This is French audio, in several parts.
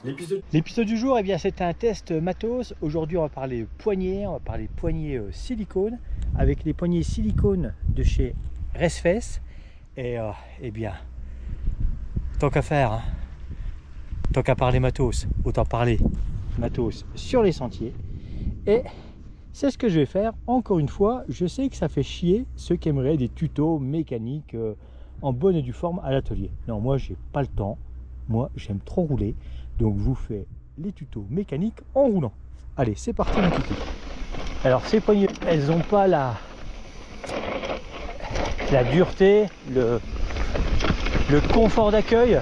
L'épisode du jour, eh bien, c'est un test matos. Aujourd'hui, on va parler poignées, on va parler poignées silicone avec les poignées silicone de chez Resfess. Et eh bien, tant qu'à faire, hein, tant qu'à parler matos, autant parler matos sur les sentiers. Et c'est ce que je vais faire. Encore une fois, je sais que ça fait chier ceux qui aimeraient des tutos mécaniques en bonne et due forme à l'atelier. Non, moi, j'ai pas le temps. Moi, j'aime trop rouler. Donc, je vous fais les tutos mécaniques en roulant. Allez, c'est parti, mon tuto. Alors, ces poignées, elles n'ont pas la dureté, le confort d'accueil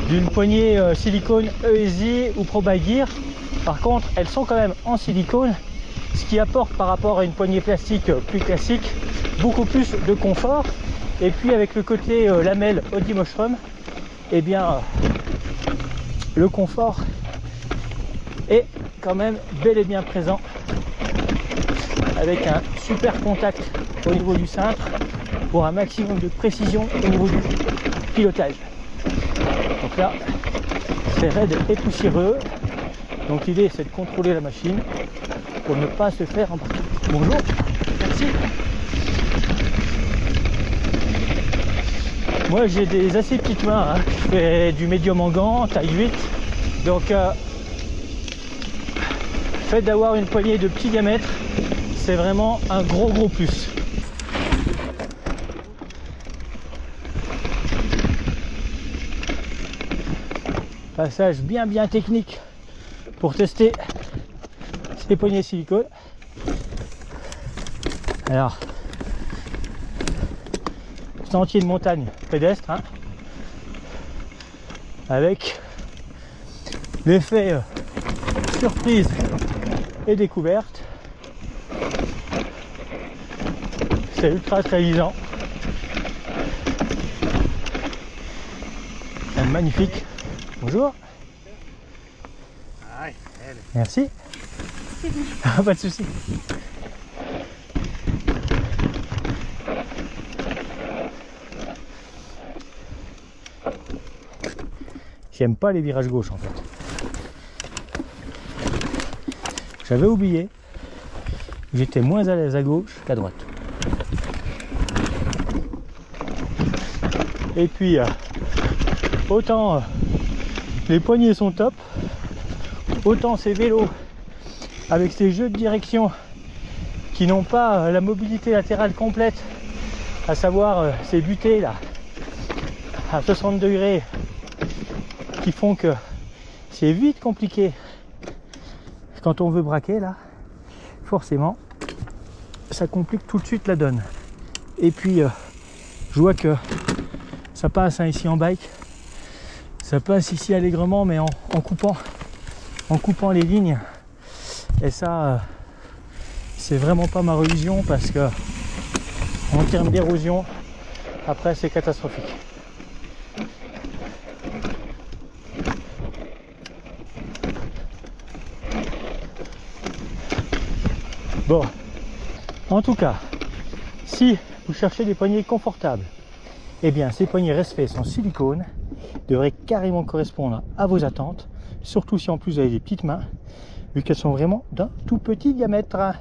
d'une poignée silicone ESI ou Pro by Gear. Par contre, elles sont quand même en silicone, ce qui apporte par rapport à une poignée plastique plus classique beaucoup plus de confort. Et puis avec le côté lamelle Audi Mushroom, eh bien le confort est quand même bel et bien présent, avec un super contact au niveau du cintre pour un maximum de précision au niveau du pilotage. Donc là, c'est raide et poussiéreux. Donc l'idée, c'est de contrôler la machine pour ne pas se faire embarquer. Bonjour, merci. Moi, j'ai des assez petites mains, hein. Je fais du médium en gants, taille 8. Donc, le fait d'avoir une poignée de petit diamètre, c'est vraiment un gros plus. Passage bien technique pour tester ces poignées silicone. Alors, sentier de montagne pédestre, hein, avec l'effet surprise et découverte. C'est ultra trahissant. Magnifique. Bonjour. Merci. Pas de souci. J'aime pas les virages gauche en fait. J'avais oublié. J'étais moins à l'aise à gauche qu'à droite. Et puis autant les poignées sont top, autant ces vélos avec ces jeux de direction qui n'ont pas la mobilité latérale complète, à savoir ces butées là à 60 degrés qui font que c'est vite compliqué quand on veut braquer là, forcément ça complique tout de suite la donne. Et puis je vois que ça passe hein, ici en bike, ça passe ici allègrement, mais en coupant les lignes. Et ça c'est vraiment pas ma religion, parce que en termes d'érosion après c'est catastrophique. Bon, en tout cas, si vous cherchez des poignées confortables, eh bien ces poignées Resfess en silicone devraient carrément correspondre à vos attentes, surtout si en plus vous avez des petites mains, vu qu'elles sont vraiment d'un tout petit diamètre.